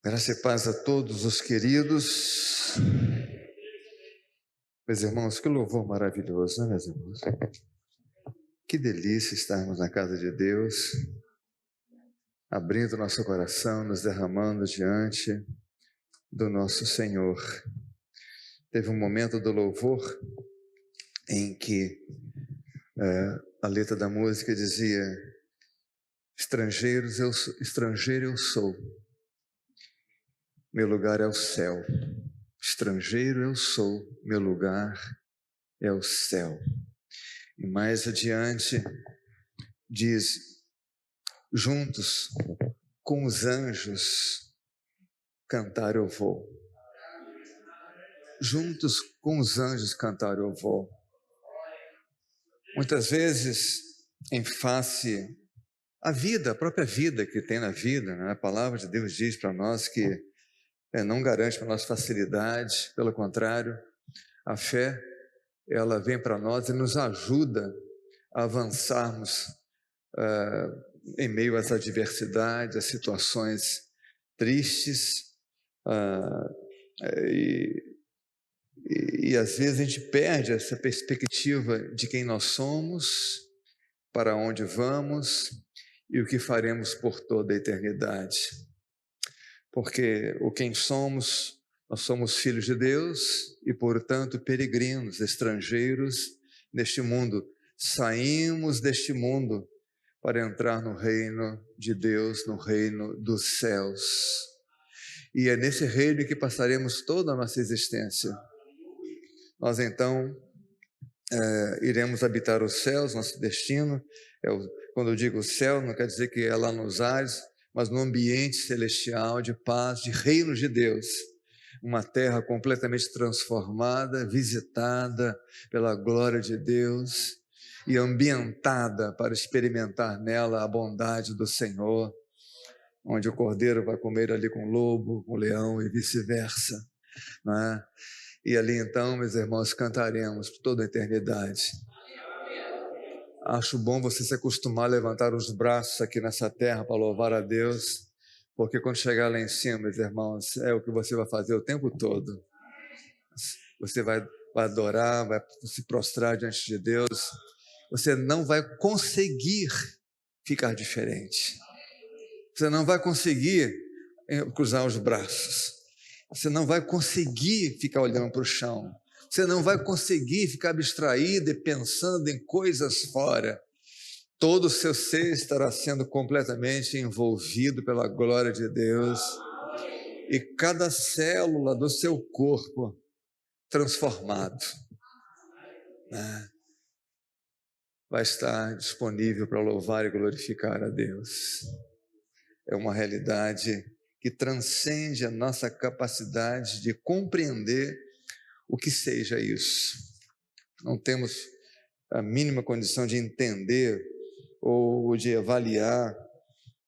Graça e paz a todos os queridos. Meus irmãos, que louvor maravilhoso, né, meus irmãos? Que delícia estarmos na casa de Deus, abrindo nosso coração, nos derramando diante do nosso Senhor. Teve um momento do louvor em que a letra da música dizia: estrangeiro eu sou, meu lugar é o céu. Estrangeiro eu sou, meu lugar é o céu. E mais adiante diz: juntos com os anjos cantar eu vou. Juntos com os anjos cantar eu vou. Muitas vezes, em face à vida, a própria vida que tem na vida, né? A palavra de Deus diz para nós que não garante para nós facilidade, pelo contrário, a fé, ela vem para nós e nos ajuda a avançarmos em meio às adversidades, às situações tristes, e às vezes a gente perde essa perspectiva de quem nós somos, para onde vamos e o que faremos por toda a eternidade. Porque quem somos, nós somos filhos de Deus e, portanto, peregrinos, estrangeiros neste mundo. Saímos deste mundo para entrar no reino de Deus, no reino dos céus. E é nesse reino que passaremos toda a nossa existência. Nós, então, iremos habitar os céus, nosso destino. Quando eu digo céu, não quer dizer que é lá nos ares, mas no ambiente celestial de paz, de reino de Deus. Uma terra completamente transformada, visitada pela glória de Deus e ambientada para experimentar nela a bondade do Senhor, onde o cordeiro vai comer ali com o lobo, com o leão e vice-versa, não é? E ali então, meus irmãos, cantaremos por toda a eternidade. Acho bom você se acostumar a levantar os braços aqui nessa terra para louvar a Deus, porque quando chegar lá em cima, meus irmãos, é o que você vai fazer o tempo todo. Você vai adorar, vai se prostrar diante de Deus. Você não vai conseguir ficar diferente. Você não vai conseguir cruzar os braços. Você não vai conseguir ficar olhando para o chão. Você não vai conseguir ficar abstraído e pensando em coisas fora. Todo o seu ser estará sendo completamente envolvido pela glória de Deus. E cada célula do seu corpo transformado, né, vai estar disponível para louvar e glorificar a Deus. É uma realidade que transcende a nossa capacidade de compreender o que seja isso. Não temos a mínima condição de entender ou de avaliar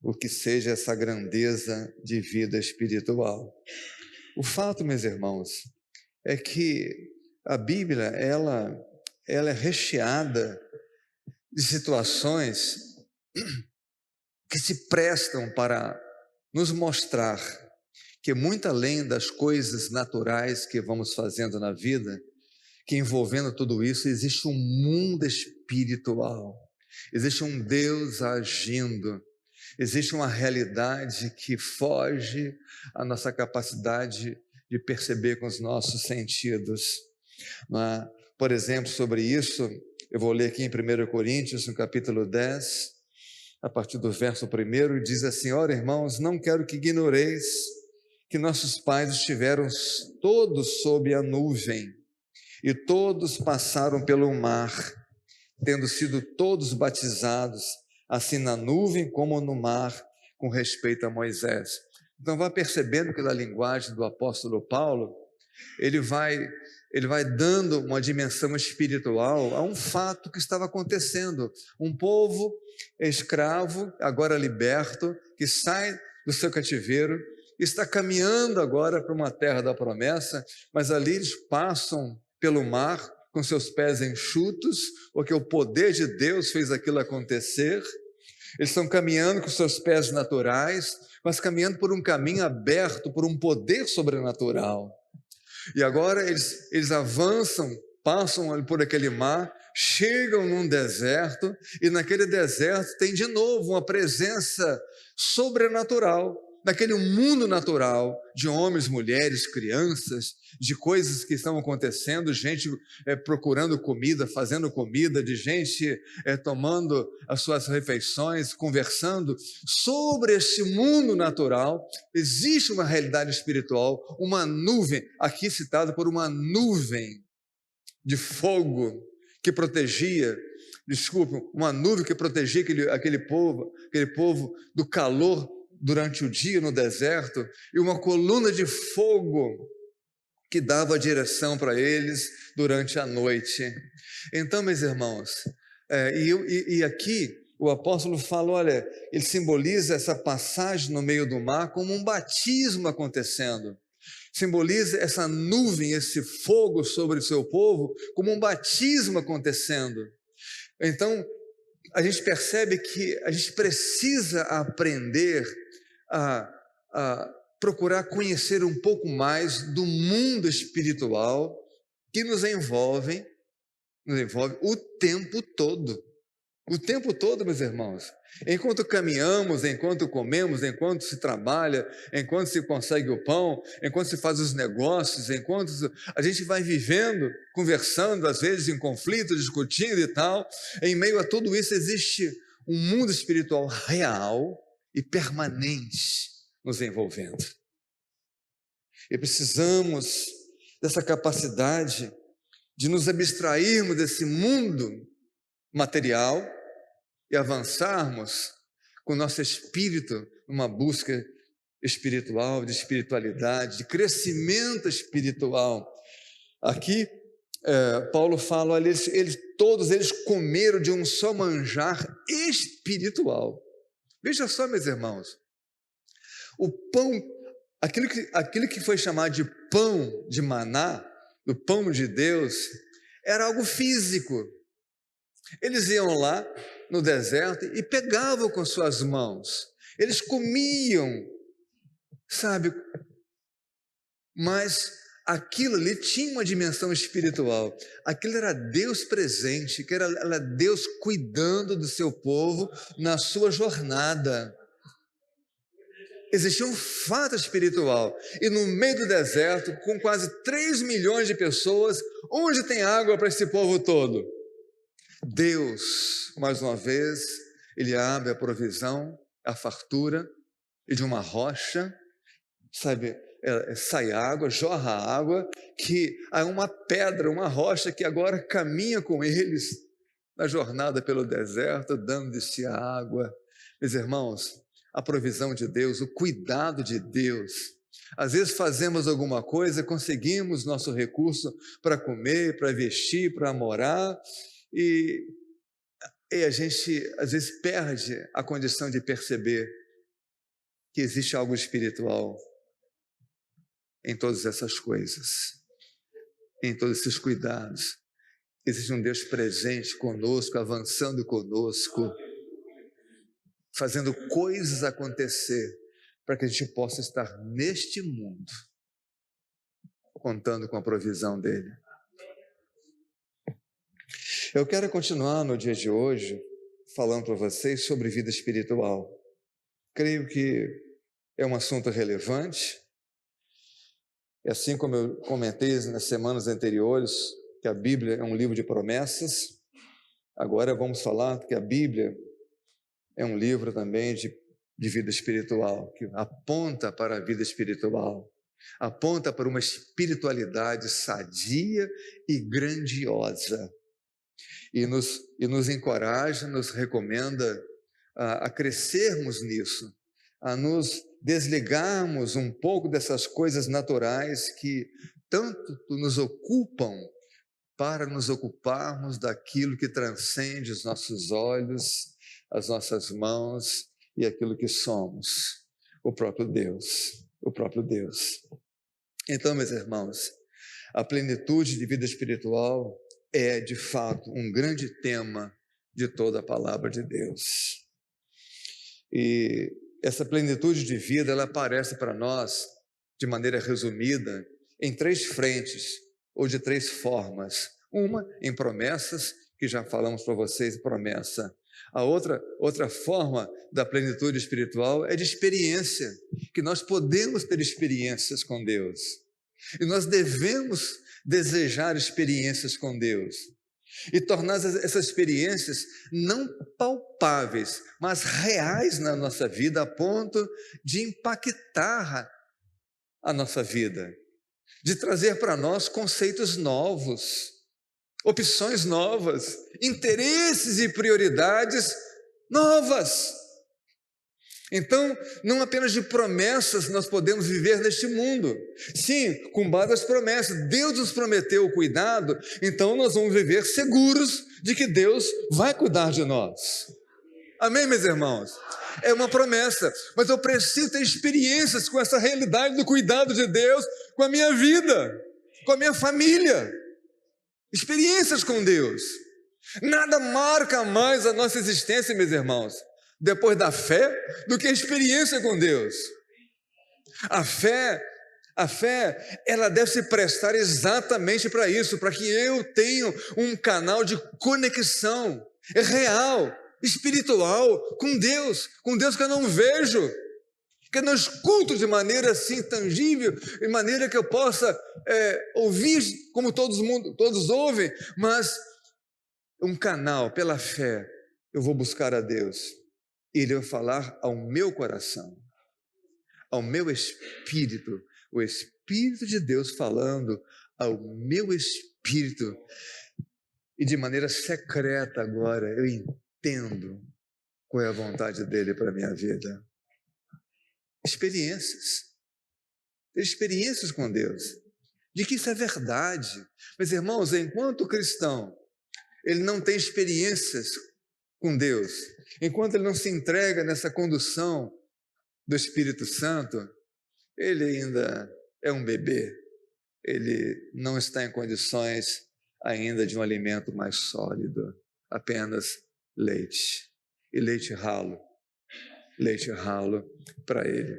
o que seja essa grandeza de vida espiritual. O fato, meus irmãos, é que a Bíblia, ela é recheada de situações que se prestam para nos mostrar que muito além das coisas naturais que vamos fazendo na vida, que envolvendo tudo isso, existe um mundo espiritual, existe um Deus agindo, existe uma realidade que foge à nossa capacidade de perceber com os nossos sentidos. Por exemplo, sobre isso, eu vou ler aqui em 1 Coríntios, no capítulo 10, a partir do verso 1, diz assim: ora, irmãos, não quero que ignoreis que nossos pais estiveram todos sob a nuvem, e todos passaram pelo mar, tendo sido todos batizados, assim na nuvem como no mar, com respeito a Moisés. Então, vá percebendo que na linguagem do apóstolo Paulo, ele vai dando uma dimensão espiritual a um fato que estava acontecendo. Um povo escravo, agora liberto, que sai do seu cativeiro, está caminhando agora para uma terra da promessa, mas ali eles passam pelo mar com seus pés enxutos, porque o poder de Deus fez aquilo acontecer, Eles estão caminhando com seus pés naturais, mas caminhando por um caminho aberto, por um poder sobrenatural. E agora eles avançam, passam por aquele mar, chegam num deserto, e naquele deserto tem de novo uma presença sobrenatural, naquele mundo natural de homens, mulheres, crianças, de coisas que estão acontecendo, gente procurando comida, fazendo comida, de gente tomando as suas refeições, conversando sobre esse mundo natural. Existe uma realidade espiritual, uma nuvem, aqui citada por uma nuvem de fogo que protegia, uma nuvem que protegia aquele povo do calor durante o dia no deserto, e uma coluna de fogo que dava direção para eles durante a noite. Então, meus irmãos, e aqui o apóstolo fala, olha, ele simboliza essa passagem no meio do mar como um batismo acontecendo. Simboliza essa nuvem, esse fogo sobre o seu povo, como um batismo acontecendo. Então, a gente percebe que a gente precisa aprender a procurar conhecer um pouco mais do mundo espiritual que nos envolve o tempo todo. O tempo todo, meus irmãos. Enquanto caminhamos, enquanto comemos, enquanto se trabalha, enquanto se consegue o pão, enquanto se faz os negócios, enquanto a gente vai vivendo, conversando, às vezes em conflito, discutindo e tal, em meio a tudo isso existe um mundo espiritual real e permanente nos envolvendo. E precisamos dessa capacidade de nos abstrairmos desse mundo material e avançarmos com o nosso espírito numa busca espiritual, de espiritualidade, de crescimento espiritual. Aqui, Paulo fala, olha, todos eles comeram de um só manjar espiritual. Veja só, meus irmãos, o pão, aquilo que foi chamado de pão de maná, do pão de Deus, era algo físico. Eles iam lá no deserto e pegavam com suas mãos, eles comiam, sabe? Mas aquilo ali tinha uma dimensão espiritual, aquilo era Deus presente, que era Deus cuidando do seu povo na sua jornada. Existia um fato espiritual, e no meio do deserto, com quase 3 milhões de pessoas, onde tem água para esse povo todo? Deus, mais uma vez, ele abre a provisão, a fartura, e de uma rocha, sabe, sai água, jorra água, que há uma pedra, uma rocha que agora caminha com eles na jornada pelo deserto, dando-se a água. Meus irmãos, a provisão de Deus, o cuidado de Deus. Às vezes fazemos alguma coisa, conseguimos nosso recurso para comer, para vestir, para morar, e a gente às vezes perde a condição de perceber que existe algo espiritual em todas essas coisas, em todos esses cuidados. Existe um Deus presente conosco, avançando conosco, fazendo coisas acontecer para que a gente possa estar neste mundo, contando com a provisão dele. Eu quero continuar no dia de hoje falando para vocês sobre vida espiritual. Creio que é um assunto relevante. Assim como eu comentei nas semanas anteriores, que a Bíblia é um livro de promessas, agora vamos falar que a Bíblia é um livro também de vida espiritual, que aponta para a vida espiritual, aponta para uma espiritualidade sadia e grandiosa, e nos encoraja, nos recomenda a crescermos nisso, a nos desligarmos um pouco dessas coisas naturais que tanto nos ocupam, para nos ocuparmos daquilo que transcende os nossos olhos, as nossas mãos e aquilo que somos, o próprio Deus, o próprio Deus. Então, meus irmãos, a plenitude de vida espiritual é, de fato, um grande tema de toda a palavra de Deus. E essa plenitude de vida, ela aparece para nós, de maneira resumida, em 3 frentes, ou de 3 formas. Uma, em promessas, que já falamos para vocês, promessa. A outra forma da plenitude espiritual é de experiência, que nós podemos ter experiências com Deus. E nós devemos desejar experiências com Deus. E tornar essas experiências não palpáveis, mas reais na nossa vida, a ponto de impactar a nossa vida, de trazer para nós conceitos novos, opções novas, interesses e prioridades novas. Então, não apenas de promessas nós podemos viver neste mundo. Sim, com base nas promessas. Deus nos prometeu o cuidado, então nós vamos viver seguros de que Deus vai cuidar de nós. Amém, meus irmãos? É uma promessa, mas eu preciso ter experiências com essa realidade do cuidado de Deus com a minha vida, com a minha família. Experiências com Deus. Nada marca mais a nossa existência, meus irmãos, depois da fé, do que a experiência com Deus. A fé, ela deve se prestar exatamente para isso, para que eu tenha um canal de conexão real, espiritual, com Deus que eu não vejo, que eu não escuto de maneira assim tangível, de maneira que eu possa ouvir como todos ouvem, mas um canal pela fé. Eu vou buscar a Deus. Ele vai falar ao meu coração, ao meu espírito, o Espírito de Deus falando ao meu espírito, e de maneira secreta agora eu entendo qual é a vontade dele para a minha vida. Experiências com Deus, de que isso é verdade. Meus irmãos, enquanto cristão, ele não tem experiências com Deus, enquanto ele não se entrega nessa condução do Espírito Santo, ele ainda é um bebê, ele não está em condições ainda de um alimento mais sólido, apenas leite, e leite ralo para ele.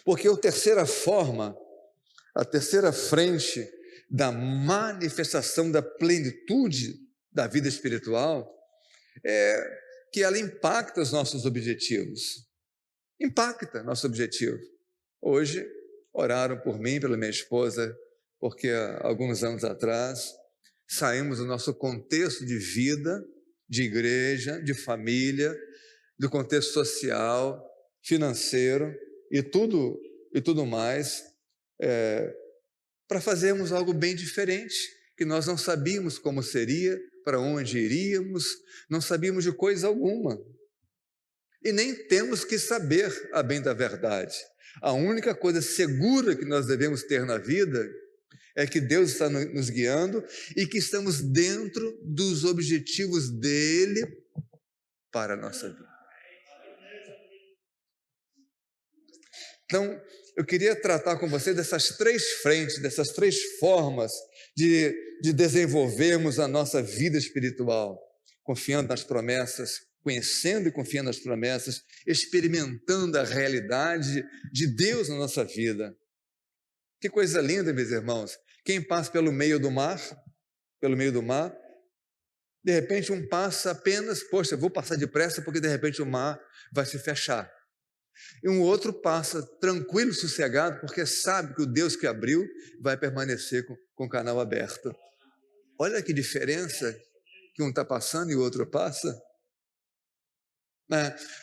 Porque a terceira frente da manifestação da plenitude da vida espiritual é que ela impacta os nossos objetivos. Impacta nosso objetivo. Hoje, oraram por mim, pela minha esposa, porque há alguns anos atrás saímos do nosso contexto de vida, de igreja, de família, do contexto social, financeiro e tudo mais, para fazermos algo bem diferente, que nós não sabíamos como seria, para onde iríamos, não sabíamos de coisa alguma. E nem temos que saber a bem da verdade. A única coisa segura que nós devemos ter na vida é que Deus está nos guiando e que estamos dentro dos objetivos dele para a nossa vida. Então, eu queria tratar com você dessas 3 frentes, dessas 3 formas de desenvolvermos a nossa vida espiritual, confiando nas promessas, conhecendo e confiando nas promessas, experimentando a realidade de Deus na nossa vida. Que coisa linda, meus irmãos. Quem passa pelo meio do mar, de repente um passa apenas, poxa, vou passar depressa porque de repente o mar vai se fechar. E um outro passa tranquilo, sossegado, porque sabe que o Deus que abriu vai permanecer com o canal aberto. Olha que diferença que um está passando e o outro passa.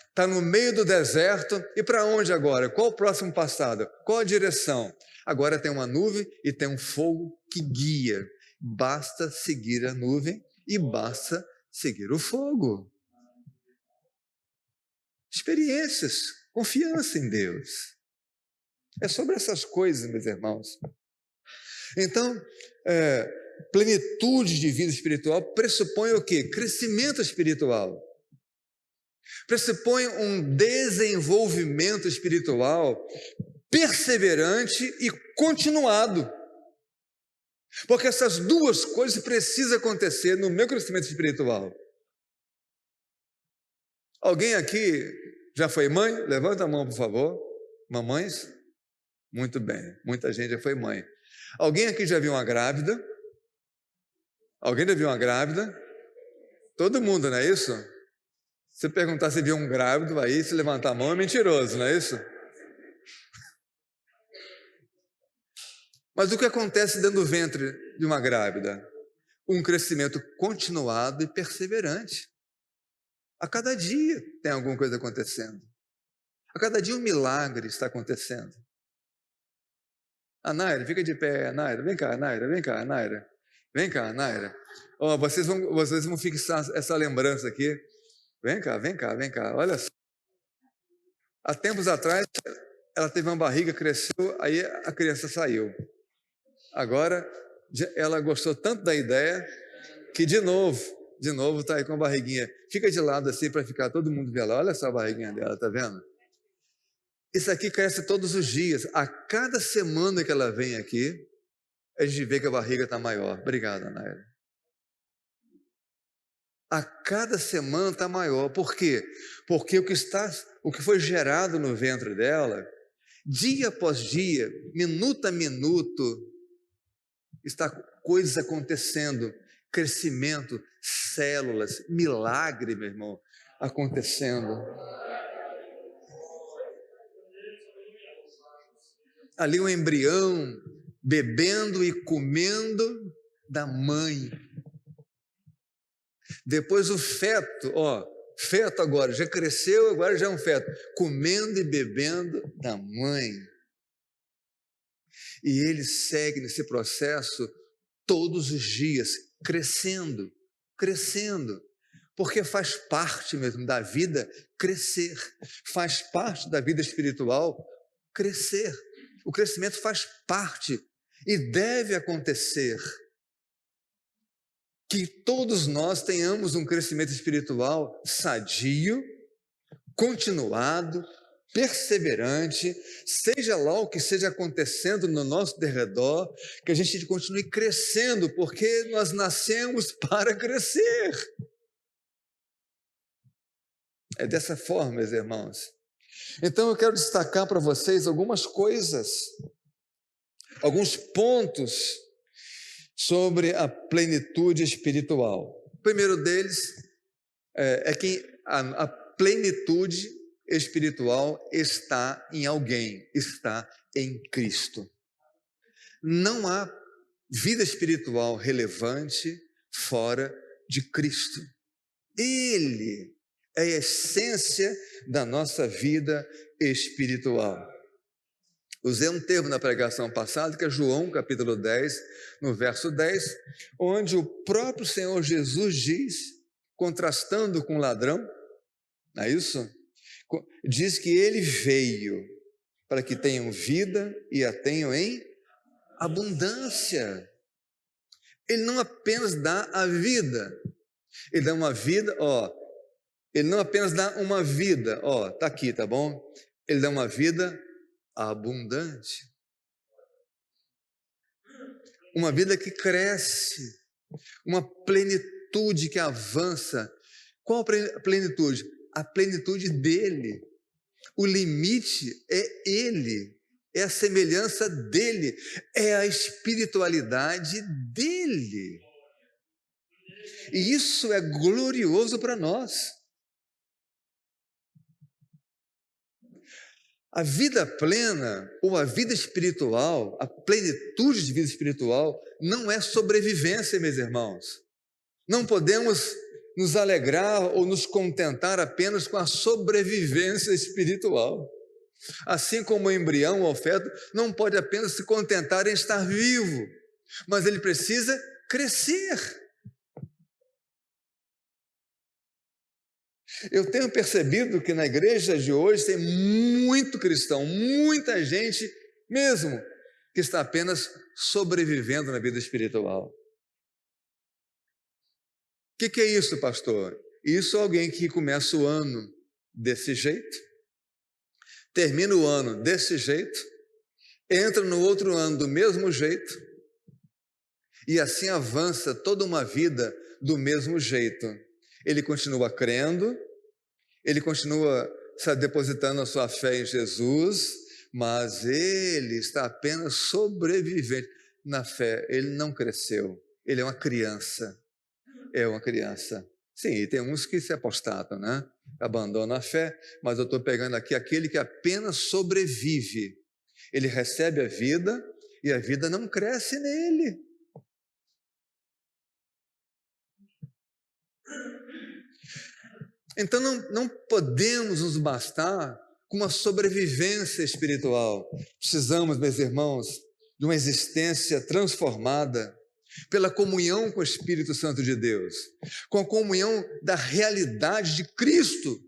Está no meio do deserto, e para onde agora? Qual o próximo passado? Qual a direção? Agora tem uma nuvem e tem um fogo que guia. Basta seguir a nuvem e basta seguir o fogo. Experiências, confiança em Deus. É sobre essas coisas, meus irmãos. Então, plenitude de vida espiritual pressupõe o quê? Crescimento espiritual. Pressupõe um desenvolvimento espiritual perseverante e continuado. Porque essas duas coisas precisam acontecer no meu crescimento espiritual. Alguém aqui Já foi mãe? Levanta a mão, por favor. Mamães? Muito bem, muita gente já foi mãe. Alguém aqui já viu uma grávida? Alguém já viu uma grávida? Todo mundo, não é isso? Se perguntar se viu um grávido, aí se levantar a mão é mentiroso, não é isso? Mas o que acontece dentro do ventre de uma grávida? Um crescimento continuado e perseverante. A cada dia tem alguma coisa acontecendo. A cada dia um milagre está acontecendo. A Naira, fica de pé, Naira. Vem cá, Naira, vem cá, Naira. Vem cá, Naira. Oh, vocês vão fixar essa lembrança aqui. Vem cá, vem cá, vem cá. Olha só. Há tempos atrás, ela teve uma barriga, cresceu, aí a criança saiu. Agora, ela gostou tanto da ideia que de novo está aí com a barriguinha. Fica de lado assim para ficar todo mundo vendo. Olha só a barriguinha dela, tá vendo? Isso aqui cresce todos os dias. A cada semana que ela vem aqui, a gente vê que a barriga está maior. Obrigado, Naira. A cada semana está maior. Por quê? Porque o que foi gerado no ventre dela, dia após dia, minuto a minuto, está coisas acontecendo, crescimento, células, milagre, meu irmão, acontecendo. Ali um embrião bebendo e comendo da mãe. Depois o feto, feto agora, já cresceu, agora já é um feto, comendo e bebendo da mãe. E ele segue nesse processo todos os dias, crescendo, porque faz parte mesmo da vida crescer, faz parte da vida espiritual crescer. O crescimento faz parte e deve acontecer. Que todos nós tenhamos um crescimento espiritual sadio, continuado, perseverante, seja lá o que esteja acontecendo no nosso derredor, que a gente continue crescendo, porque nós nascemos para crescer. É dessa forma, meus irmãos. Então eu quero destacar para vocês algumas coisas, alguns pontos sobre a plenitude espiritual. O primeiro deles é que a plenitude espiritual está em alguém, está em Cristo. Não há vida espiritual relevante fora de Cristo. Ele é a essência da nossa vida espiritual. Usei um termo na pregação passada, que é João, capítulo 10, no verso 10, onde o próprio Senhor Jesus diz, contrastando com o ladrão, não é isso? Diz que ele veio para que tenham vida e a tenham em abundância. Ele não apenas dá a vida, ele dá uma vida, ele não apenas dá uma vida, está aqui, tá bom? Ele dá uma vida abundante. Uma vida que cresce, uma plenitude que avança. Qual a plenitude? A plenitude dele. O limite é ele, é a semelhança dele, é a espiritualidade dele. E isso é glorioso para nós. A vida plena, ou a vida espiritual, a plenitude de vida espiritual, não é sobrevivência, meus irmãos. Não podemos nos alegrar ou nos contentar apenas com a sobrevivência espiritual. Assim como o embrião ou o feto não pode apenas se contentar em estar vivo, mas ele precisa crescer. Eu tenho percebido que na igreja de hoje tem muito cristão, muita gente mesmo, que está apenas sobrevivendo na vida espiritual. O que é isso, pastor? Isso é alguém que começa o ano desse jeito, termina o ano desse jeito, entra no outro ano do mesmo jeito, e assim avança toda uma vida do mesmo jeito. Ele continua crendo, ele continua está depositando a sua fé em Jesus, mas ele está apenas sobrevivente na fé. Ele não cresceu, ele é uma criança. É uma criança. Sim, e tem uns que se apostatam, né? Abandonam a fé, mas eu estou pegando aqui aquele que apenas sobrevive. Ele recebe a vida e a vida não cresce nele. Então não podemos nos bastar com uma sobrevivência espiritual. Precisamos, meus irmãos, de uma existência transformada pela comunhão com o Espírito Santo de Deus, com a comunhão da realidade de Cristo,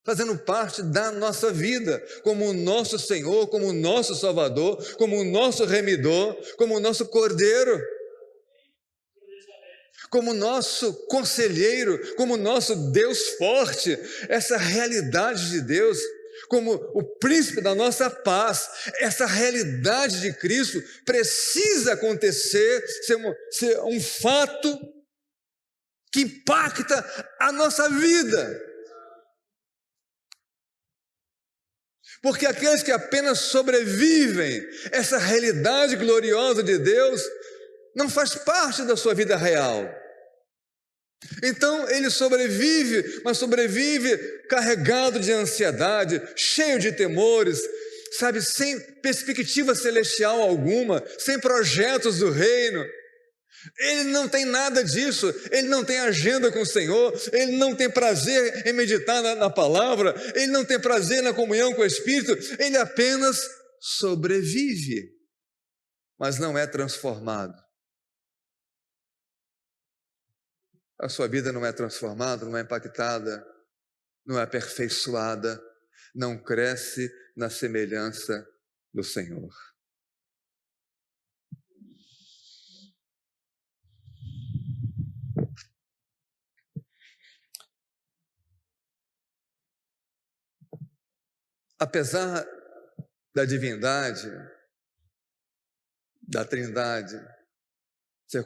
fazendo parte da nossa vida, como o nosso Senhor, como o nosso Salvador, como o nosso Remidor, como o nosso Cordeiro, como o nosso conselheiro, como o nosso Deus forte, essa realidade de Deus, como o príncipe da nossa paz. Essa realidade de Cristo precisa acontecer, ser um fato que impacta a nossa vida. Porque aqueles que apenas sobrevivem essa realidade gloriosa de Deus, não faz parte da sua vida real. Então ele sobrevive, mas sobrevive carregado de ansiedade, cheio de temores, sabe, sem perspectiva celestial alguma, sem projetos do reino. Ele não tem nada disso, ele não tem agenda com o Senhor, ele não tem prazer em meditar na palavra, ele não tem prazer na comunhão com o Espírito, ele apenas sobrevive, mas não é transformado. A sua vida não é transformada, não é impactada, não é aperfeiçoada, não cresce na semelhança do Senhor. Apesar da divindade, da Trindade, ser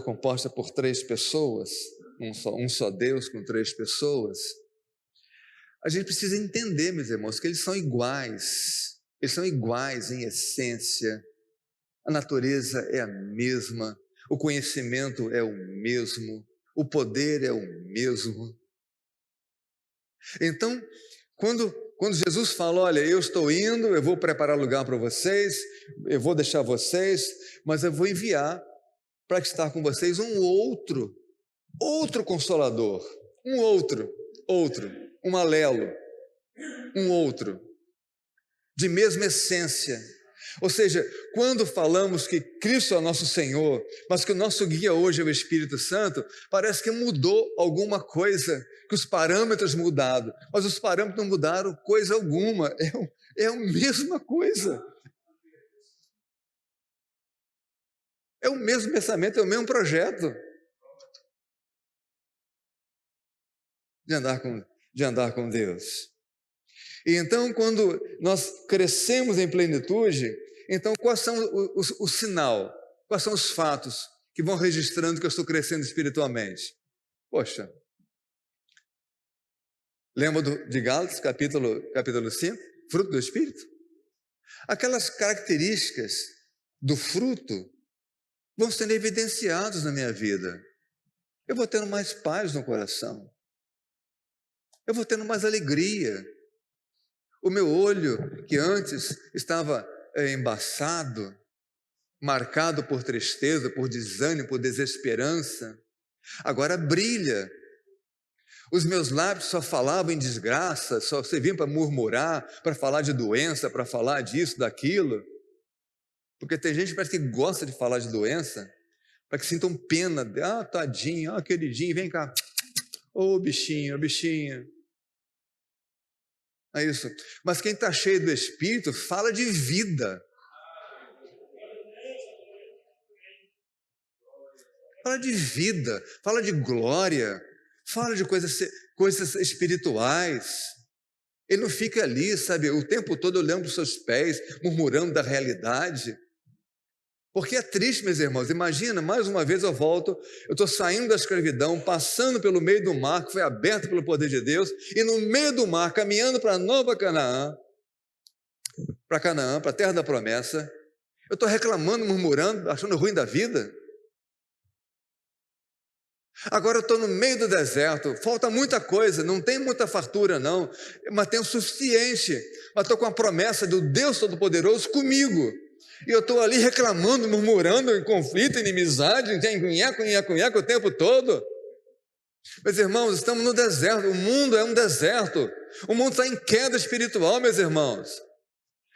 composta por 3 pessoas, um só Deus com 3 pessoas, a gente precisa entender, meus irmãos, que eles são iguais em essência, a natureza é a mesma, o conhecimento é o mesmo, o poder é o mesmo. Então, quando Jesus fala, olha, eu estou indo, eu vou preparar lugar para vocês, eu vou deixar vocês, mas eu vou enviar para estar com vocês um outro Consolador, um alelo, um outro, de mesma essência. Ou seja, quando falamos que Cristo é o nosso Senhor, mas que o nosso guia hoje é o Espírito Santo, parece que mudou alguma coisa, que os parâmetros mudaram, mas os parâmetros não mudaram coisa alguma, é a mesma coisa. É o mesmo pensamento, é o mesmo projeto de andar com Deus. E então, quando nós crescemos em plenitude, então quais são o sinal, quais são os fatos que vão registrando que eu estou crescendo espiritualmente? Poxa, lembra de Gálatas, capítulo 5, fruto do Espírito? Aquelas características do fruto vão sendo evidenciados na minha vida. Eu vou tendo mais paz no coração. Eu vou tendo mais alegria. O meu olho, que antes estava embaçado, marcado por tristeza, por desânimo, por desesperança, agora brilha. Os meus lábios só falavam em desgraça, só serviam para murmurar, para falar de doença, para falar disso, daquilo. Porque tem gente que parece que gosta de falar de doença, para que sintam pena, tadinho, queridinho, vem cá, bichinho, bichinha. É isso. Mas quem está cheio do Espírito fala de vida. Fala de vida, fala de glória, fala de coisas espirituais. Ele não fica ali, sabe, o tempo todo olhando para os seus pés, murmurando da realidade. Porque é triste, meus irmãos. Imagina, mais uma vez eu volto, eu estou saindo da escravidão, passando pelo meio do mar, que foi aberto pelo poder de Deus, e no meio do mar, caminhando para a nova Canaã, para a terra da promessa, eu estou reclamando, murmurando, achando ruim da vida. Agora eu estou no meio do deserto, falta muita coisa, não tem muita fartura não, mas tem o suficiente, mas estou com a promessa do Deus Todo-Poderoso comigo, e eu estou ali reclamando, murmurando, em conflito, inimizade, o tempo todo. Meus irmãos, estamos no deserto, o mundo é um deserto, o mundo está em queda espiritual, meus irmãos.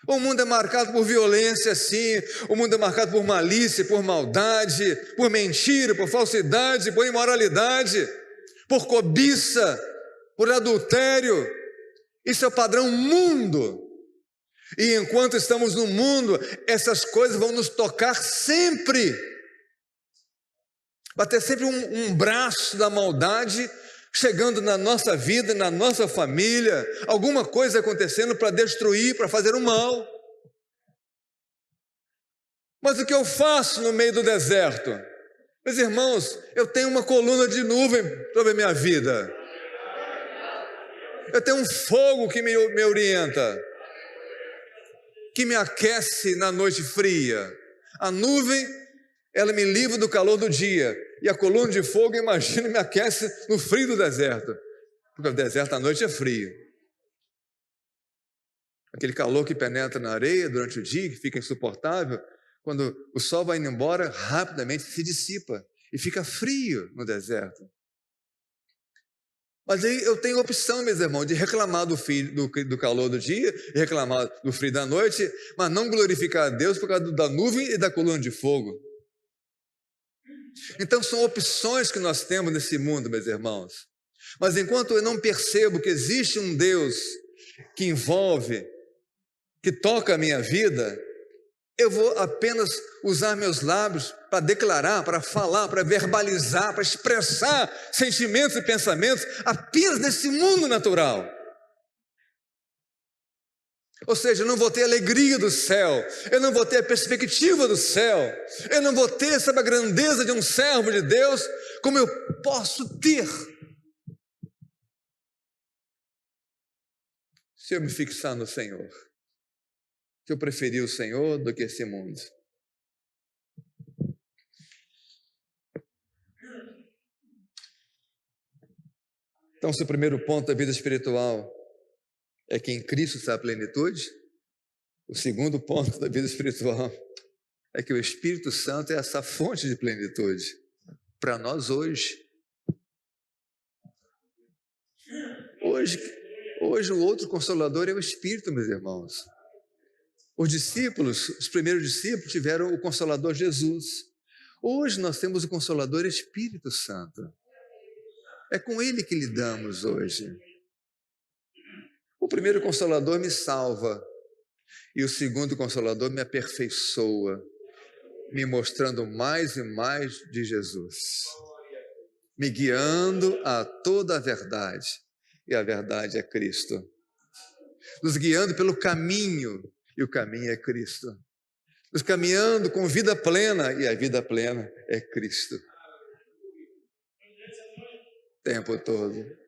O mundo é marcado por violência, sim. O mundo é marcado por malícia, por maldade, por mentira, por falsidade, por imoralidade, por cobiça, por adultério. Isso é o padrão mundo. E enquanto estamos no mundo, essas coisas vão nos tocar sempre. Vai ter sempre um braço da maldade chegando na nossa vida, na nossa família, alguma coisa acontecendo para destruir, para fazer o mal. Mas o que eu faço no meio do deserto? Meus irmãos, eu tenho uma coluna de nuvem sobre a minha vida. Eu tenho um fogo que me orienta, que me aquece na noite fria. A nuvem, ela me livra do calor do dia. E a coluna de fogo, imagina, me aquece no frio do deserto. Porque o deserto à noite é frio. Aquele calor que penetra na areia durante o dia, que fica insuportável, quando o sol vai indo embora, rapidamente se dissipa. E fica frio no deserto. Mas aí eu tenho opção, meus irmãos, de reclamar do calor do dia, de reclamar do frio da noite, mas não glorificar a Deus por causa da nuvem e da coluna de fogo. Então são opções que nós temos nesse mundo, meus irmãos. Mas enquanto eu não percebo que existe um Deus que envolve, que toca a minha vida, eu vou apenas usar meus lábios para declarar, para falar, para verbalizar, para expressar sentimentos e pensamentos apenas nesse mundo natural. Ou seja, eu não vou ter a alegria do céu, eu não vou ter a perspectiva do céu, eu não vou ter, sabe, a grandeza de um servo de Deus, como eu posso ter se eu me fixar no Senhor, se eu preferir o Senhor do que esse mundo. Então, se o primeiro ponto da vida espiritual é que em Cristo está a plenitude, o segundo ponto da vida espiritual é que o Espírito Santo é essa fonte de plenitude para nós hoje. Hoje o outro Consolador é o Espírito, meus irmãos. Os primeiros discípulos tiveram o Consolador Jesus. Hoje nós temos o Consolador Espírito Santo. É com Ele que lidamos hoje. O primeiro Consolador me salva e o segundo Consolador me aperfeiçoa, me mostrando mais e mais de Jesus, me guiando a toda a verdade, e a verdade é Cristo, nos guiando pelo caminho, e o caminho é Cristo, nos caminhando com vida plena, e a vida plena é Cristo, o tempo todo.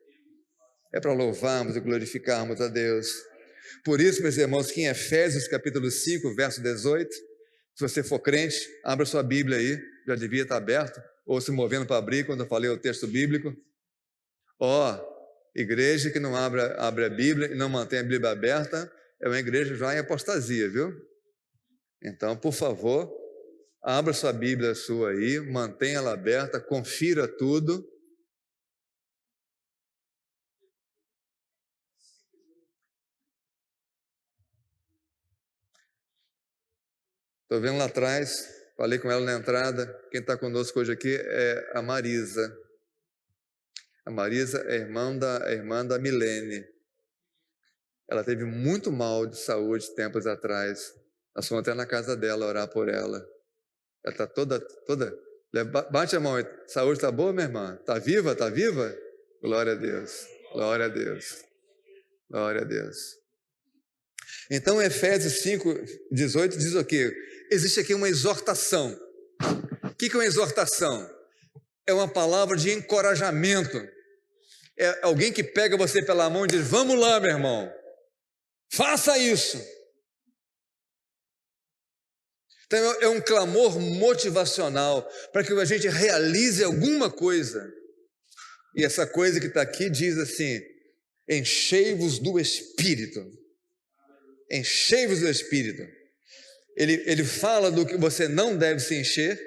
É para louvarmos e glorificarmos a Deus. Por isso, meus irmãos, que em Efésios capítulo 5, verso 18, se você for crente, abra sua Bíblia aí, já devia estar aberto, ou se movendo para abrir quando eu falei o texto bíblico. Igreja que não abre a Bíblia e não mantém a Bíblia aberta, é uma igreja já em apostasia, viu? Então, por favor, abra sua Bíblia sua aí, mantenha ela aberta, confira tudo. Estou vendo lá atrás, falei com ela na entrada, quem está conosco hoje aqui é a Marisa. A Marisa é irmã da Milene. Ela teve muito mal de saúde tempos atrás. Nós fomos até na casa dela orar por ela. Ela está toda... Bate a mão, saúde está boa, minha irmã? Está viva? Está viva? Glória a Deus, glória a Deus, glória a Deus. Então, Efésios 5, 18 diz o quê? existe aqui uma exortação. O que é uma exortação? É uma palavra de encorajamento. É alguém que pega você pela mão e diz: vamos lá, meu irmão, faça isso. Então é um clamor motivacional para que a gente realize alguma coisa. E essa coisa que está aqui diz assim: enchei-vos do Espírito. Enchei-vos do Espírito. Ele fala do que você não deve se encher.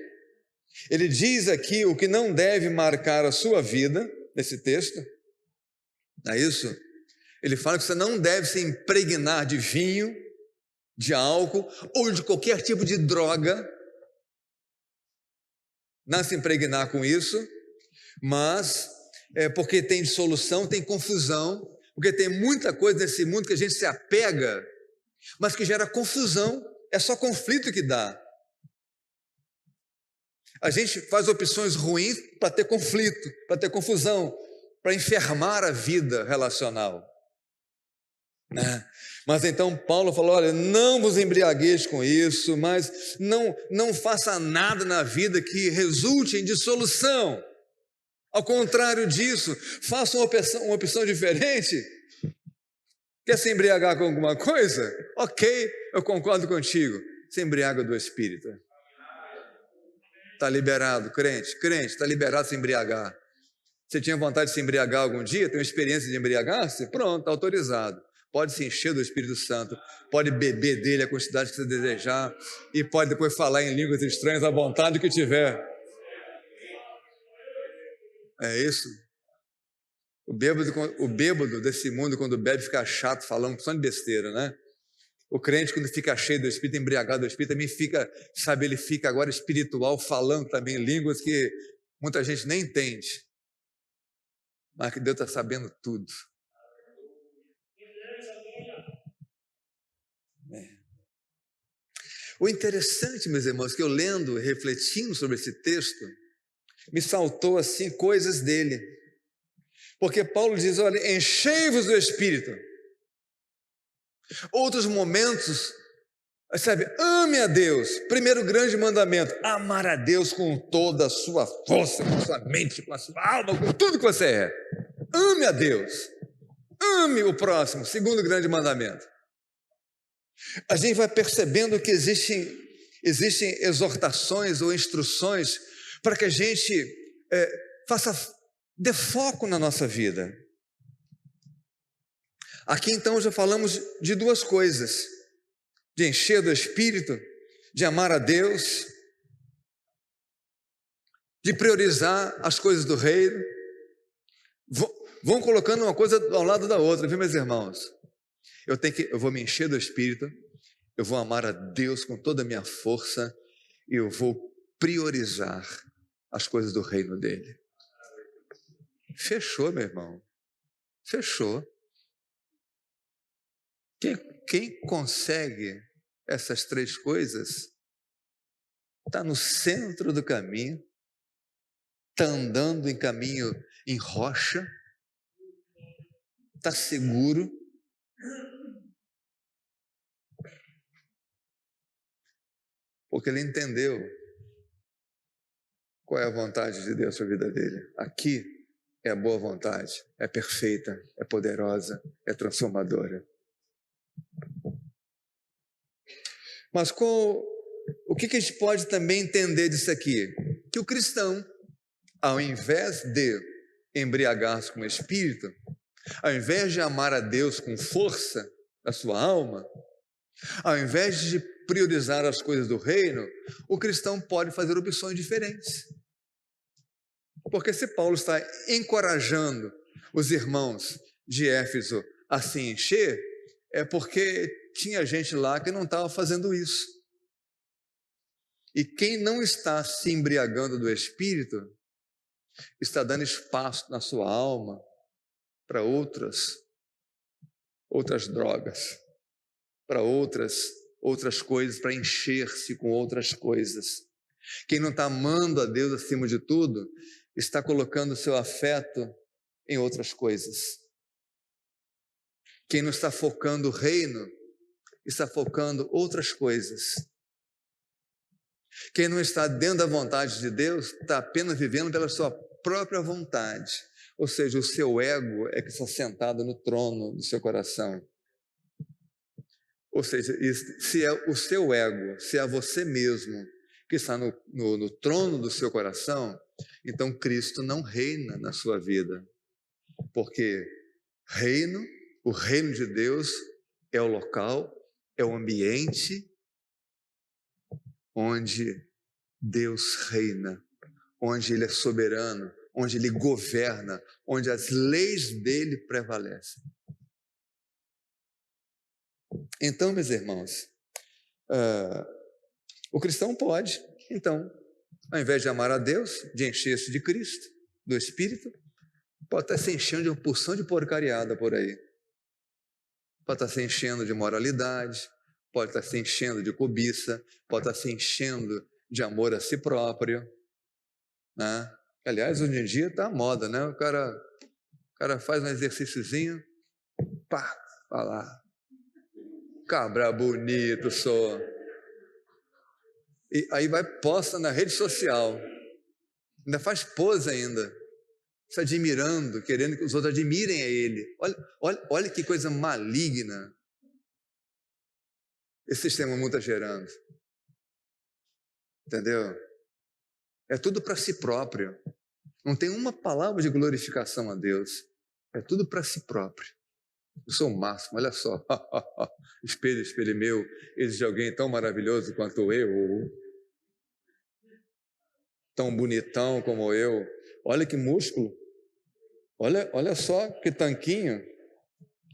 Ele diz aqui o que não deve marcar a sua vida, nesse texto. Não é isso? Ele fala que você não deve se impregnar de vinho, de álcool ou de qualquer tipo de droga. Não se impregnar com isso, mas porque tem dissolução, tem confusão, porque tem muita coisa nesse mundo que a gente se apega, mas que gera confusão, é só conflito que dá. A gente faz opções ruins para ter conflito, para ter confusão, para enfermar a vida relacional. Mas então Paulo falou: olha, não vos embriagueis com isso, mas não faça nada na vida que resulte em dissolução. Ao contrário disso, faça uma opção diferente. Quer se embriagar com alguma coisa? Ok, eu concordo contigo. Se embriaga do Espírito. Está liberado, crente, está liberado de se embriagar. Você tinha vontade de se embriagar algum dia? Tem uma experiência de embriagar-se? Pronto, está autorizado. Pode se encher do Espírito Santo, pode beber dele a quantidade que você desejar e pode depois falar em línguas estranhas à vontade que tiver. É isso. O bêbado desse mundo, quando bebe, fica chato, falando só de besteira, né? O crente, quando fica cheio do Espírito, embriagado do Espírito, também fica, sabe, ele fica agora espiritual, falando também línguas que muita gente nem entende, mas que Deus está sabendo tudo. O interessante, meus irmãos, que eu lendo, refletindo sobre esse texto, me saltou assim coisas dele. Porque Paulo diz: olha, enchei-vos do Espírito. Outros momentos, sabe, ame a Deus. Primeiro grande mandamento: amar a Deus com toda a sua força, com a sua mente, com a sua alma, com tudo que você é. Ame a Deus. Ame o próximo. Segundo grande mandamento. A gente vai percebendo que existem exortações ou instruções para que a gente dê foco na nossa vida. Aqui então já falamos de duas coisas: de encher do Espírito, de amar a Deus, de priorizar as coisas do reino. Vão colocando uma coisa ao lado da outra, viu, meus irmãos? Eu vou me encher do Espírito, eu vou amar a Deus com toda a minha força e eu vou priorizar as coisas do reino dele. Fechou, meu irmão. Fechou. Quem consegue essas três coisas está no centro do caminho, está andando em caminho em rocha, está seguro. Porque ele entendeu qual é a vontade de Deus para a vida dele. Aqui é a boa vontade, é perfeita, é poderosa, é transformadora. Mas o que a gente pode também entender disso aqui? Que o cristão, ao invés de embriagar-se com o Espírito, ao invés de amar a Deus com força da sua alma, ao invés de priorizar as coisas do reino, o cristão pode fazer opções diferentes. Porque se Paulo está encorajando os irmãos de Éfeso a se encher, é porque tinha gente lá que não estava fazendo isso. E quem não está se embriagando do Espírito, está dando espaço na sua alma para outras drogas, para outras coisas, para encher-se com outras coisas. Quem não está amando a Deus acima de tudo, está colocando o seu afeto em outras coisas. Quem não está focando o reino, está focando outras coisas. Quem não está dentro da vontade de Deus está apenas vivendo pela sua própria vontade. Ou seja, o seu ego é que está sentado no trono do seu coração. Ou seja, se é o seu ego, se é você mesmo que está no trono do seu coração, então Cristo não reina na sua vida. Porque o reino de Deus é o local, é o ambiente onde Deus reina, onde Ele é soberano, onde Ele governa, onde as leis dele prevalecem. Então, meus irmãos, o cristão pode, então, ao invés de amar a Deus, de encher-se de Cristo, do Espírito, pode estar se enchendo de uma porção de porcariada por aí. Pode estar se enchendo de moralidade, pode estar se enchendo de cobiça, pode estar se enchendo de amor a si próprio, né? Aliás, hoje em dia está a moda, né? O cara faz um exercíciozinho, pá, lá. Cabra bonito, sou. E aí posta na rede social, ainda faz pose ainda, se admirando, querendo que os outros admirem a ele. Olha que coisa maligna esse sistema mundo está gerando. Entendeu? É tudo para si próprio. Não tem uma palavra de glorificação a Deus. É tudo para si próprio. Eu sou o máximo, olha só. Espelho, espelho meu, existe alguém tão maravilhoso quanto eu, tão bonitão como eu. Olha que músculo. Olha só que tanquinho.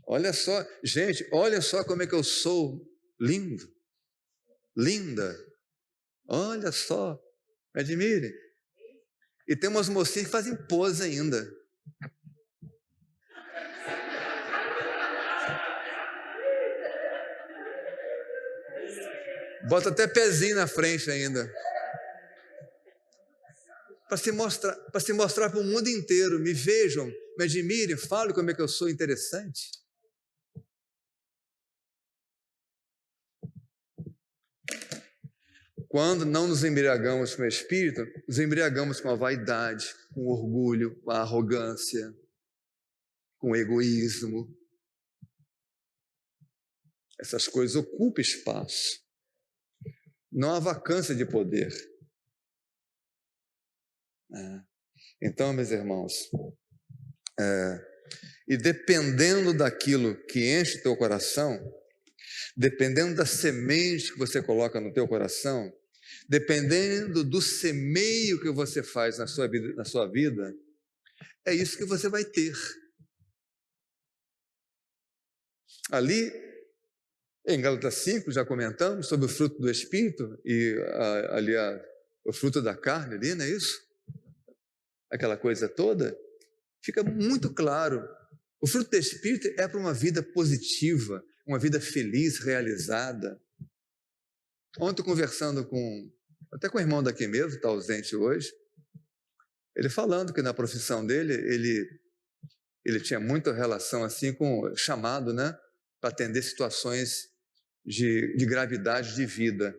Olha só, gente, olha só como é que eu sou lindo, linda. Olha só, me admire. E tem umas mocinhas que fazem pose ainda. Bota até pezinho na frente ainda. Para se mostrar para o mundo inteiro. Me vejam, me admirem, falem como é que eu sou interessante. Quando não nos embriagamos com o Espírito, nos embriagamos com a vaidade, com o orgulho, com a arrogância, com o egoísmo. Essas coisas ocupam espaço. Não há vacância de poder. Então, meus irmãos, e dependendo daquilo que enche o teu coração, dependendo da semente que você coloca no teu coração, dependendo do semeio que você faz na sua vida, é isso que você vai ter. Ali, em Gálatas 5, já comentamos sobre o fruto do Espírito e ali o fruto da carne, ali, não é isso? Aquela coisa toda, fica muito claro. O fruto do Espírito é para uma vida positiva, uma vida feliz, realizada. Ontem, conversando até com o irmão daqui mesmo, está ausente hoje, ele falando que na profissão dele, ele tinha muita relação assim com chamado, né, para atender situações de gravidade de vida.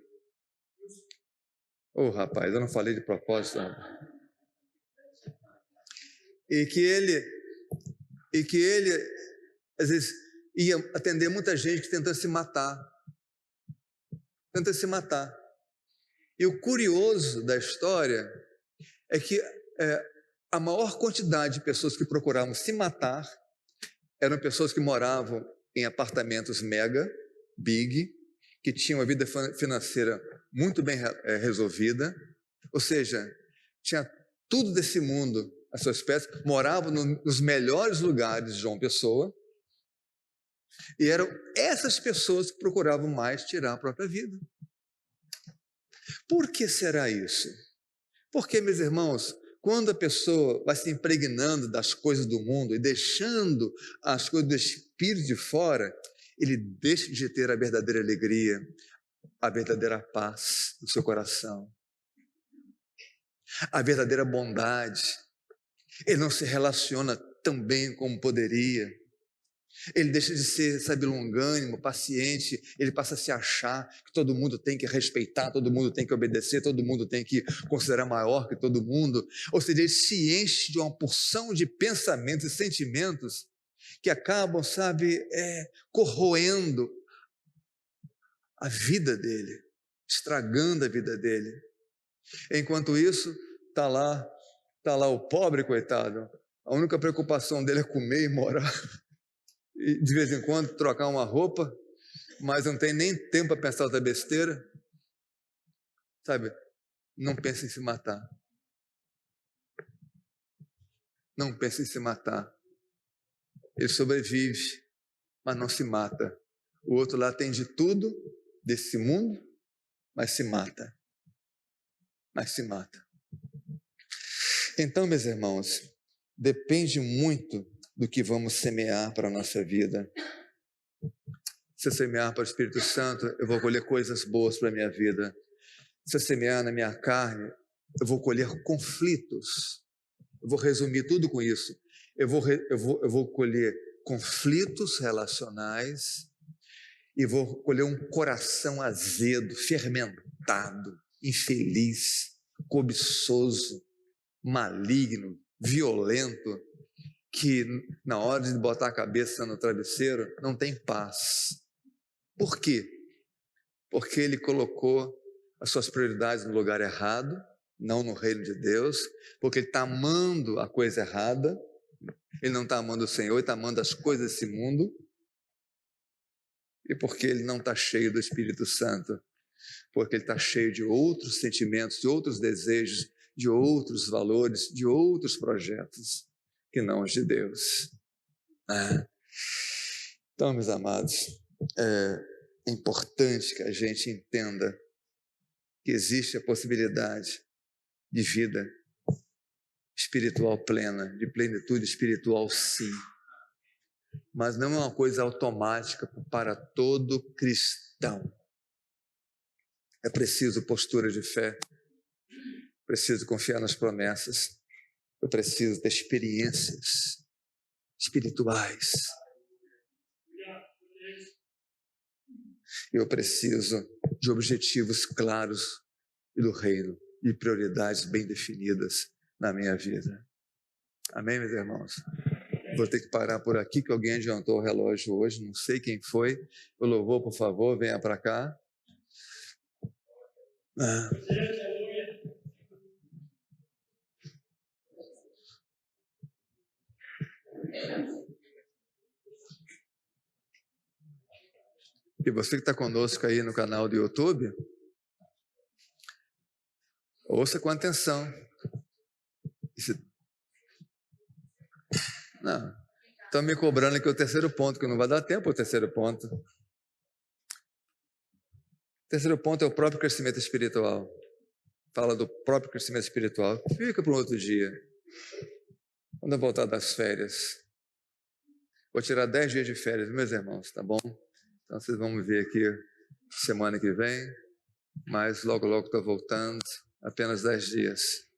Rapaz, eu não falei de propósito. E que ele, às vezes, ia atender muita gente que tentando se matar. E o curioso da história é que a maior quantidade de pessoas que procuravam se matar eram pessoas que moravam em apartamentos mega, big, que tinham uma vida financeira muito bem resolvida, ou seja, tinha tudo desse mundo a seus pés, moravam nos melhores lugares de João Pessoa, e eram essas pessoas que procuravam mais tirar a própria vida. Por que será isso? Porque, meus irmãos, quando a pessoa vai se impregnando das coisas do mundo e deixando as coisas do Espírito de fora, ele deixa de ter a verdadeira alegria, a verdadeira paz no seu coração, a verdadeira bondade. Ele não se relaciona tão bem como poderia. Ele deixa de ser, sabe, longânimo, paciente, ele passa a se achar que todo mundo tem que respeitar, todo mundo tem que obedecer, todo mundo tem que considerar maior que todo mundo. Ou seja, ele se enche de uma porção de pensamentos e sentimentos que acabam, sabe, corroendo a vida dele, estragando a vida dele. Enquanto isso, tá lá o pobre coitado, a única preocupação dele é comer e morar, e de vez em quando trocar uma roupa, mas não tem nem tempo para pensar outra besteira, sabe? Não pensa em se matar. Não pensa em se matar. Ele sobrevive, mas não se mata. O outro lá tem de tudo desse mundo, mas se mata. Então, meus irmãos, depende muito do que vamos semear para a nossa vida. Se eu semear para o Espírito Santo, eu vou colher coisas boas para a minha vida. Se eu semear na minha carne, eu vou colher conflitos. Eu vou resumir tudo com isso. Eu vou colher conflitos relacionais e vou colher um coração azedo, fermentado, infeliz, cobiçoso, maligno, violento, que na hora de botar a cabeça no travesseiro não tem paz. Por quê? Porque ele colocou as suas prioridades no lugar errado, não no reino de Deus, porque ele está amando a coisa errada, ele não está amando o Senhor, ele está amando as coisas desse mundo, e porque ele não está cheio do Espírito Santo, porque ele está cheio de outros sentimentos, de outros desejos, de outros valores, de outros projetos, que não os de Deus. Então, meus amados, é importante que a gente entenda que existe a possibilidade de vida espiritual plena, de plenitude espiritual, sim. Mas não é uma coisa automática para todo cristão. É preciso postura de fé, preciso confiar nas promessas, eu preciso ter experiências espirituais. Eu preciso de objetivos claros e do reino, de prioridades bem definidas na minha vida. Amém, meus irmãos? Vou ter que parar por aqui, que alguém adiantou o relógio hoje, não sei quem foi. O louvor, por favor, venha para cá. E você que está conosco aí no canal do YouTube, ouça com atenção. Não, estão me cobrando aqui o terceiro ponto, que não vai dar tempo o terceiro ponto. O terceiro ponto é o próprio crescimento espiritual. Fala do próprio crescimento espiritual. Fica para um outro dia. Quando eu voltar das férias. Vou tirar 10 dias de férias, meus irmãos, tá bom? Então vocês vão me ver aqui semana que vem, mas logo estou voltando, apenas 10 dias.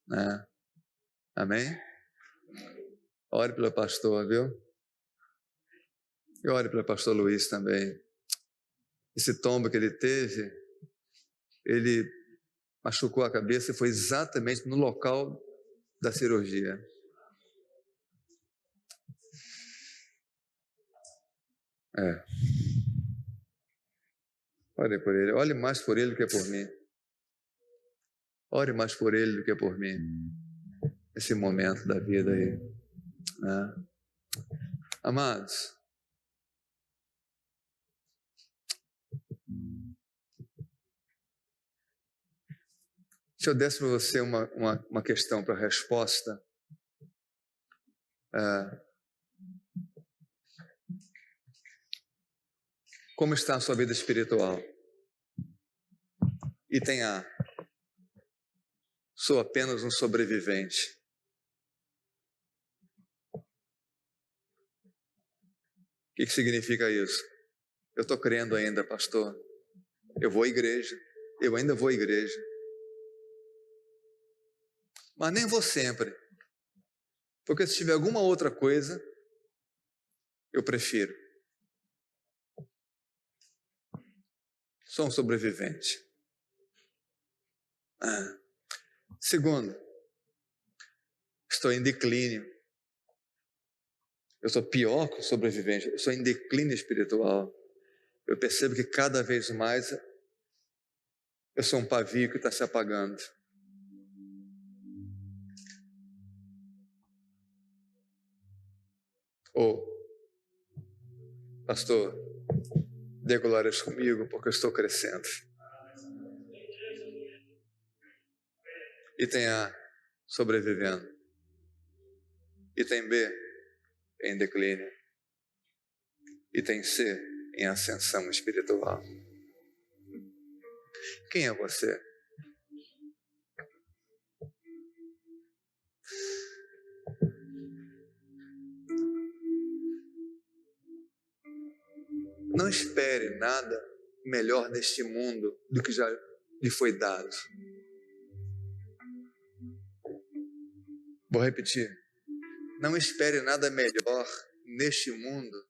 Né? Amém? Ore pelo pastor, viu? E ore pelo pastor Luiz também. Esse tombo que ele teve, ele machucou a cabeça e foi exatamente no local da cirurgia. Ore por ele. Olhe mais por ele do que por mim. Ore mais por ele do que por mim. Esse momento da vida aí. Né? Amados, se eu desse para você uma questão para resposta, como está a sua vida espiritual? Item A. Sou apenas um sobrevivente. O que significa isso? Eu estou crendo ainda, pastor. Eu vou à igreja. Eu ainda vou à igreja. Mas nem vou sempre. Porque se tiver alguma outra coisa, Eu prefiro. Sou um sobrevivente. Segundo, estou em declínio. Eu sou pior que o sobrevivente. Eu sou em declínio espiritual. Eu percebo que cada vez mais eu sou um pavio que está se apagando. Pastor, dê glórias comigo porque eu estou crescendo. Item A, sobrevivendo. Item B, em declínio. Item C, em ascensão espiritual. Quem é você? Não espere nada melhor neste mundo do que já lhe foi dado. Vou repetir. Não espere nada melhor neste mundo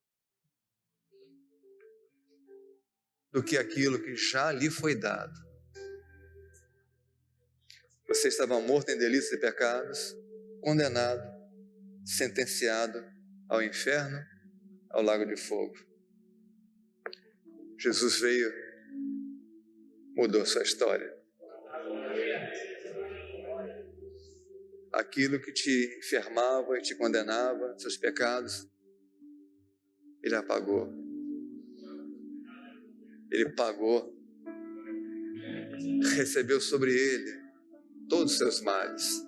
do que aquilo que já lhe foi dado. Você estava morto em delitos e pecados, condenado, sentenciado ao inferno, ao lago de fogo. Jesus veio, mudou sua história. Aquilo que te enfermava e te condenava, seus pecados, Ele apagou. Ele pagou. Recebeu sobre Ele todos os seus males.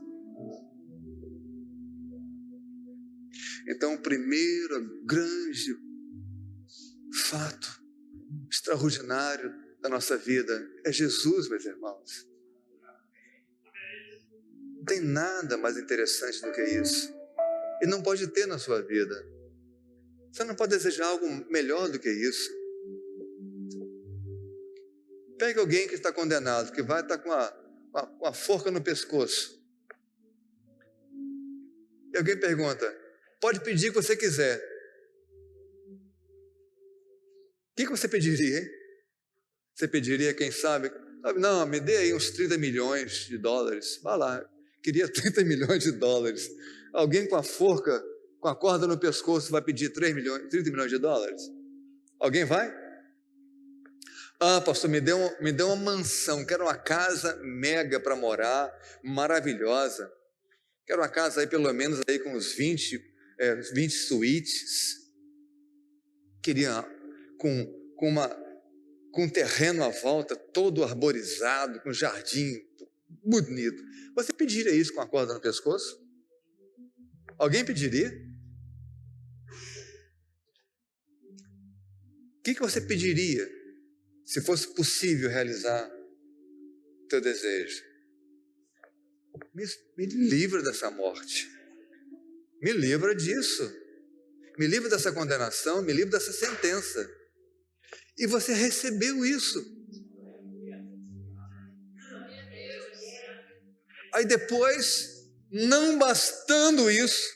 Então, o primeiro grande fato extraordinário da nossa vida é Jesus, meus irmãos. Não tem nada mais interessante do que isso. E não pode ter na sua vida. Você não pode desejar algo melhor do que isso. Pegue alguém que está condenado, que vai estar com a forca no pescoço. E alguém pergunta, pode pedir o que você quiser. O que você pediria, hein? Você pediria, quem sabe, não, me dê aí uns 30 milhões de dólares. Vá lá, queria 30 milhões de dólares. Alguém com a forca, com a corda no pescoço, vai pedir 30 milhões de dólares? Alguém vai? Pastor, me dê uma mansão, quero uma casa mega para morar, maravilhosa. Quero uma casa aí pelo menos aí com uns 20 suítes. Queria com um terreno à volta, todo arborizado, com jardim bonito. Você pediria isso com a corda no pescoço? Alguém pediria? O que você pediria se fosse possível realizar o teu desejo? Me livra dessa morte. Me livra disso. Me livra dessa condenação, me livra dessa sentença. E você recebeu isso. Aí depois, não bastando isso,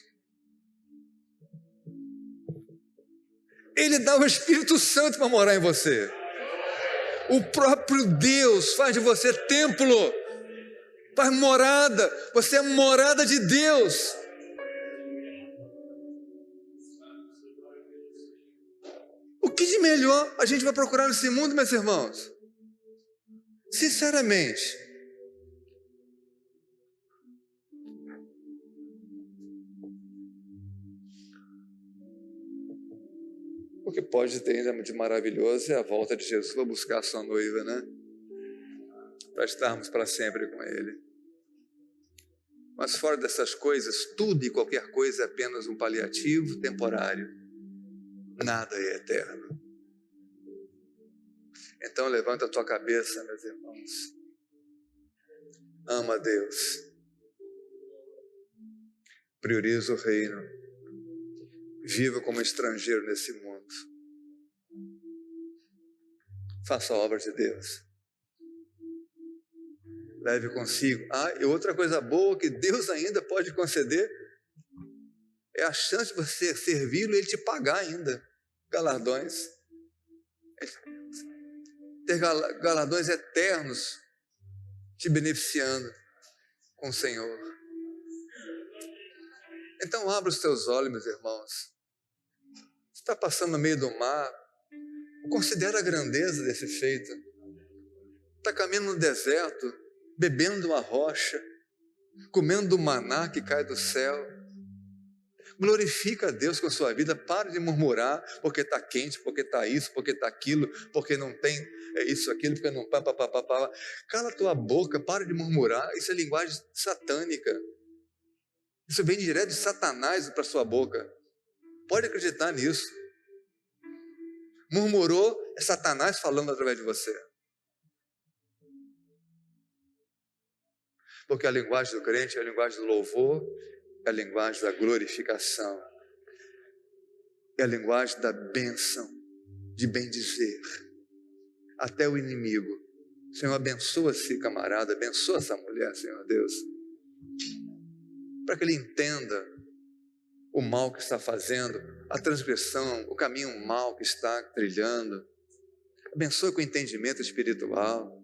Ele dá o Espírito Santo para morar em você. O próprio Deus faz de você templo, faz morada, você é morada de Deus. O que de melhor a gente vai procurar nesse mundo, meus irmãos? Sinceramente. O que pode ter ainda de maravilhoso é a volta de Jesus para buscar a sua noiva, né? Para estarmos para sempre com Ele. Mas fora dessas coisas, tudo e qualquer coisa é apenas um paliativo temporário. Nada é eterno. Então levanta a tua cabeça, meus irmãos. Ama a Deus. Prioriza o reino. Viva como estrangeiro nesse mundo. Faça a obra de Deus. Leve consigo. E outra coisa boa que Deus ainda pode conceder é a chance de você servi-lo e ele te pagar ainda galardões. Ter galardões eternos te beneficiando com o Senhor. Então abra os teus olhos, meus irmãos. Você está passando no meio do mar, considera a grandeza desse feito. Está caminhando no deserto, bebendo uma rocha, comendo do maná que cai do céu. Glorifica a Deus com a sua vida. Pare de murmurar porque está quente, porque está isso, porque está aquilo, porque não tem isso, aquilo, porque não... Cala a tua boca, pare de murmurar. Isso é linguagem satânica. Isso vem direto de Satanás para a sua boca. Pode acreditar nisso. Murmurou, é Satanás falando através de você. Porque a linguagem do crente é a linguagem do louvor, é a linguagem da glorificação, é a linguagem da bênção, de bem dizer. Até o inimigo. Senhor, abençoa esse camarada, abençoa essa mulher, Senhor Deus. Para que ele entenda o mal que está fazendo, a transgressão, o caminho mal que está trilhando. Abençoa com entendimento espiritual.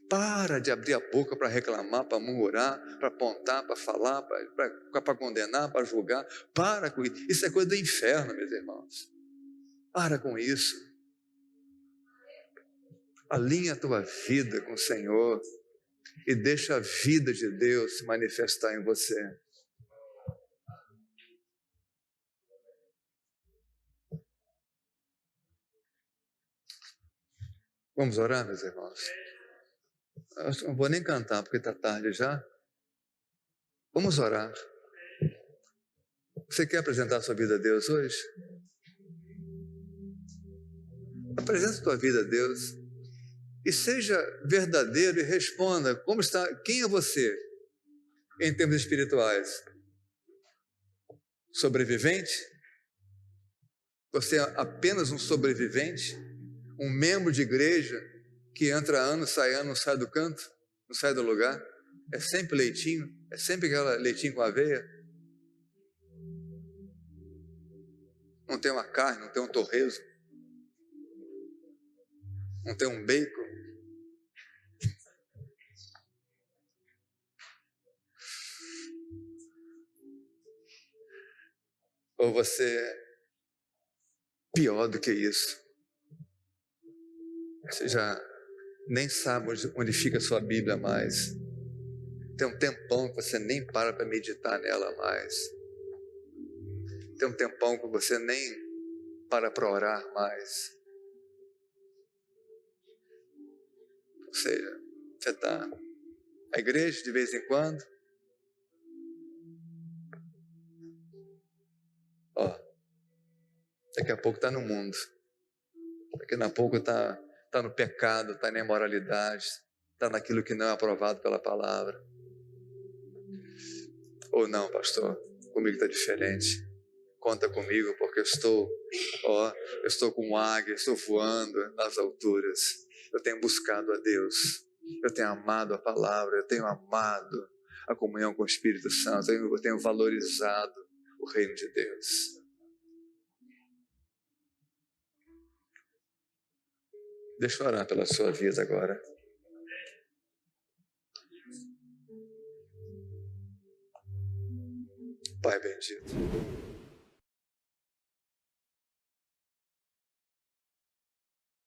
Para de abrir a boca para reclamar, para murmurar, para apontar, para falar, para condenar, para julgar. Para com isso. Isso é coisa do inferno, meus irmãos. Para com isso. Alinha a tua vida com o Senhor e deixa a vida de Deus se manifestar em você. Vamos orar, meus irmãos? Eu não vou nem cantar, porque está tarde já. Vamos orar. Você quer apresentar a sua vida a Deus hoje? Apresenta a tua vida a Deus. E seja verdadeiro e responda como está, quem é você em termos espirituais? Sobrevivente? Você é apenas um sobrevivente? Um membro de igreja que entra ano, não sai do canto, não sai do lugar? É sempre leitinho? É sempre aquela leitinho com aveia? Não tem uma carne, não tem um torresmo? Não tem um bacon? Ou você é pior do que isso? Você já nem sabe onde fica a sua Bíblia mais. Tem um tempão que você nem para meditar nela mais. Tem um tempão que você nem para orar mais. Ou seja, você está na igreja de vez em quando. Daqui a pouco está no mundo. Daqui a pouco está no pecado, está na imoralidade, está naquilo que não é aprovado pela palavra. Ou não, pastor, comigo está diferente. Conta comigo porque eu estou com águia, estou voando nas alturas. Eu tenho buscado a Deus, eu tenho amado a palavra, eu tenho amado a comunhão com o Espírito Santo, eu tenho valorizado o reino de Deus. Deixa eu orar pela sua vida agora. Pai bendito.